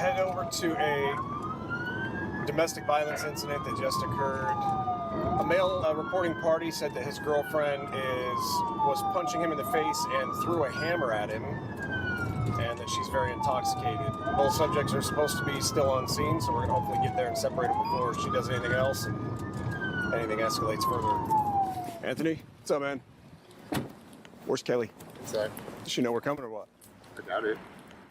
head over to a domestic violence incident that just occurred. A male reporting party said that his girlfriend was punching him in the face and threw a hammer at him, and that she's very intoxicated. Both subjects are supposed to be still on scene, so we're going to hopefully get there and separate them before she does anything else and anything escalates further. Anthony, what's up, man? Where's Kelly? Inside. Does she know we're coming or what? I doubt it.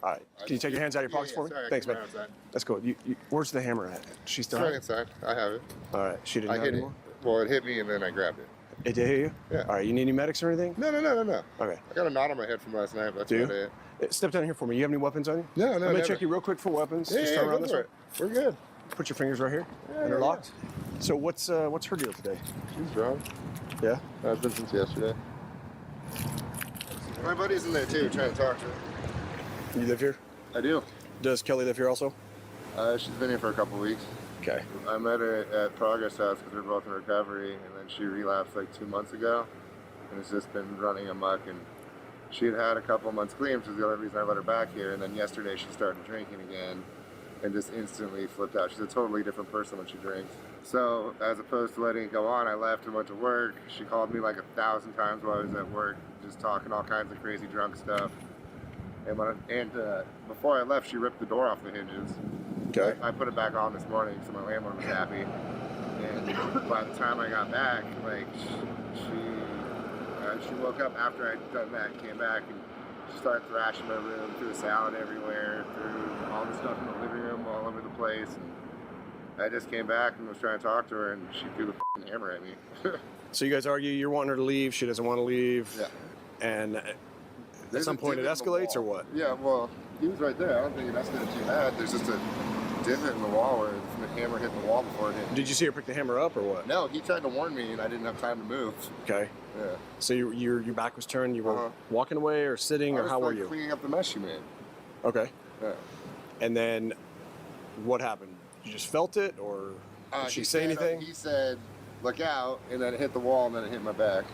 All right. Can you take your hands out of your pockets for me? Sorry, Thanks, man. outside. That's cool. Where's the hammer at? She's still Right inside. I have it. All right. She didn't I know hit anymore? it. Well, it hit me and then I grabbed it. It did hit you? Yeah. All right. You need any medics or anything? No. Okay. I got a knot on my head from last night, but that's Do you? about it. Step down here for me. You have any weapons on you? No, I'm going to never. check you real quick for weapons. Yeah, Just turn around go this for way. it. We're good. Put your fingers right here. Yeah, Interlocked. So what's her deal today? She's drunk. Yeah? I've been since yesterday. My buddy's in there too, trying to talk to her. You live here? I do. Does Kelly live here also? She's been here for a couple weeks. Okay. I met her at Progress House because we're both in recovery, and then she relapsed like 2 months ago, and it's just been running amok. And she had a couple months clean, which was the other reason I let her back here. And then yesterday she started drinking again, and just instantly flipped out. She's a totally different person when she drinks. So as opposed to letting it go on, I left and went to work. She called me like 1,000 times while I was at work, just talking all kinds of crazy drunk stuff. And before I left, she ripped the door off the hinges. Okay. I put it back on this morning, so my landlord was happy. And by the time I got back, like she woke up after I'd done that and came back, and she started thrashing my room, threw a salad everywhere, threw all the stuff in the living room all over the place. And I just came back and was trying to talk to her, and she threw the f***ing hammer at me. So you guys argue, you're wanting her to leave, she doesn't want to leave. Yeah. And at some point it escalates or what? Yeah, well, he was right there. I don't think it escalated too bad. There's just a divot in the wall where the hammer hit the wall before it hit. Did you see her pick the hammer up or what? No, he tried to warn me and I didn't have time to move. Okay. Yeah. So your back was turned, you were walking away or sitting, or how were you? Cleaning up the mess she made. Okay. Yeah. And then what happened? You just felt it, or did she say anything? He said, look out, and then it hit the wall and then it hit my back.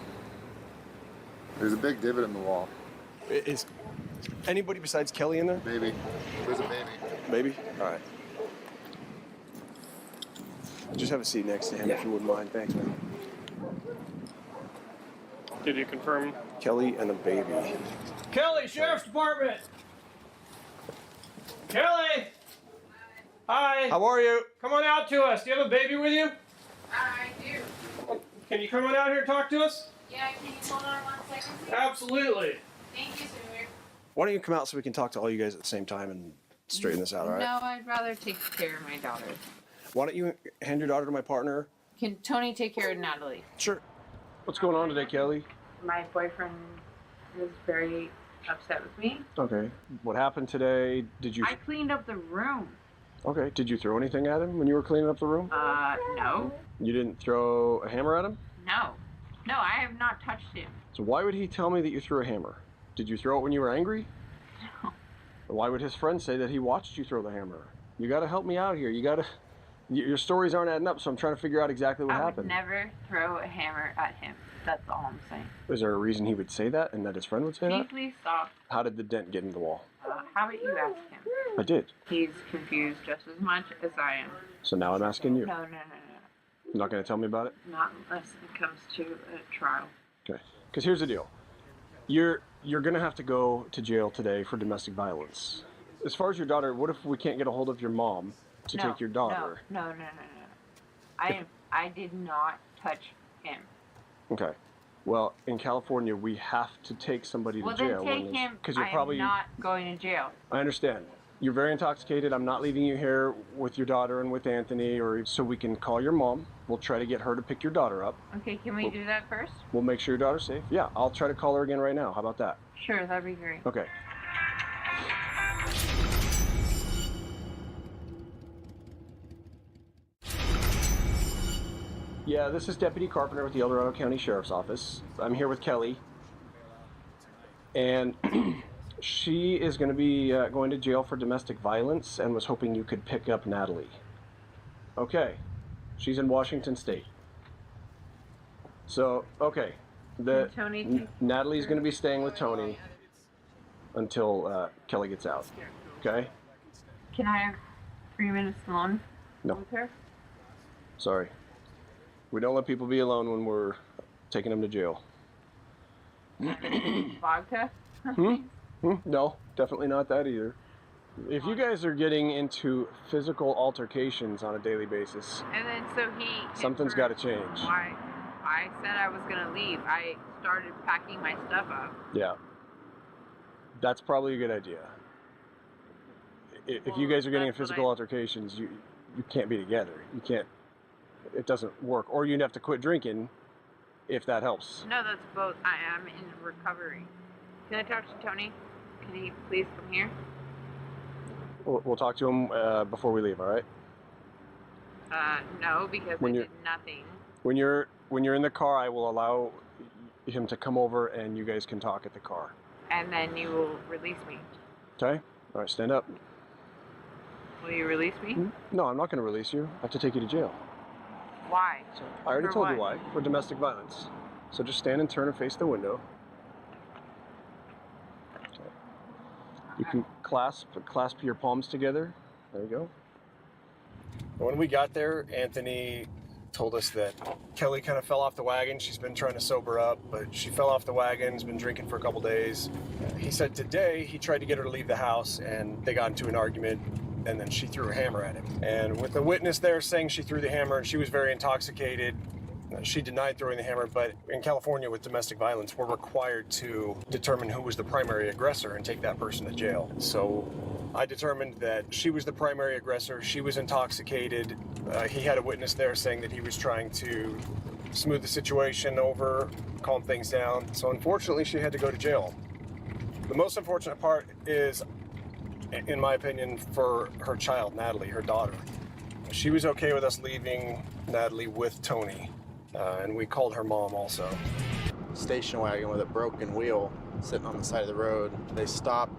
There's a big divot in the wall. Is anybody besides Kelly in there? Baby. There's a baby. Baby? All right. Just have a seat next to him if you wouldn't mind. Thanks, man. Did you confirm? Kelly and a baby. Kelly, Sheriff's Department! Kelly! Hi! How are you? Come on out to us. Do you have a baby with you? I do. Can you come on out here and talk to us? Yeah, can you hold on 1 second, please? Absolutely. Thank you, sir. Why don't you come out so we can talk to all you guys at the same time and straighten this out, all right? No, I'd rather take care of my daughter. Why don't you hand your daughter to my partner? Can Tony take care of Natalie? Sure. What's going on today, Kelly? My boyfriend is very upset with me. Okay. What happened today? Did you... I cleaned up the room. Okay. Did you throw anything at him when you were cleaning up the room? No. You didn't throw a hammer at him? No. No, I have not touched him. So why would he tell me that you threw a hammer? Did you throw it when you were angry? No. Why would his friend say that he watched you throw the hammer? You gotta help me out here. You gotta... Your stories aren't adding up, so I'm trying to figure out exactly what happened. I would never throw a hammer at him. That's all I'm saying. Is there a reason he would say that and that his friend would say Can you that? please stop? How did the dent get in the wall? How about you ask him? I did. He's confused just as much as I am. So now I'm asking you. No. You're not going to tell me about it? Not unless it comes to a trial. Okay. Because here's the deal. You're going to have to go to jail today for domestic violence. As far as your daughter, what if we can't get a hold of your mom to take your daughter? No. I did not touch him. Okay. Well, in California, we have to take somebody to jail. Well, then take him. Because you're I probably am not going to jail. I understand. You're very intoxicated. I'm not leaving you here with your daughter and with Anthony, or so we can call your mom. We'll try to get her to pick your daughter up. Okay, can we do that first? We'll make sure your daughter's safe. Yeah, I'll try to call her again right now. How about that? Sure, that'd be great. Okay. Yeah, this is Deputy Carpenter with the El Dorado County Sheriff's Office. I'm here with Kelly. And she is going to be going to jail for domestic violence and was hoping you could pick up Natalie. Okay. She's in Washington State. So, okay. Natalie's going to be staying with Tony until Kelly gets out. Okay? Can I have 3 minutes alone No. with her? Sorry. We don't let people be alone when we're taking them to jail. Vodka? No, definitely not that either. If you guys are getting into physical altercations on a daily basis, And then so he... something's got to change. Why? I said I was going to leave. I started packing my stuff up. Yeah. That's probably a good idea. If you guys are getting in that's what physical I- altercations, you can't be together. You can't, it doesn't work. Or you'd have to quit drinking if that helps. No, that's both. I am in recovery. Can I talk to Tony? Can he please come here? We'll talk to him before we leave, all right? No, because When I you're- did nothing. When you're in the car, I will allow him to come over and you guys can talk at the car. And then you will release me. Okay? All right, stand up. Will you release me? No, I'm not going to release you. I have to take you to jail. Why? I already For told you what? why. For domestic violence. So just stand and turn and face the window. Okay. You can clasp your palms together. There you go. When we got there, Anthony told us that Kelly kind of fell off the wagon. She's been trying to sober up, but she fell off the wagon, has been drinking for a couple days. He said today he tried to get her to leave the house and they got into an argument and then she threw a hammer at him. And with the witness there saying she threw the hammer and she was very intoxicated, she denied throwing the hammer, but in California with domestic violence, we're required to determine who was the primary aggressor and take that person to jail. So I determined that she was the primary aggressor. She was intoxicated. He had a witness there saying that he was trying to smooth the situation over, calm things down. So unfortunately, she had to go to jail. The most unfortunate part is, in my opinion, for her child, Natalie, her daughter. She was okay with us leaving Natalie with Tony, and we called her mom also. Station wagon with a broken wheel sitting on the side of the road. They stopped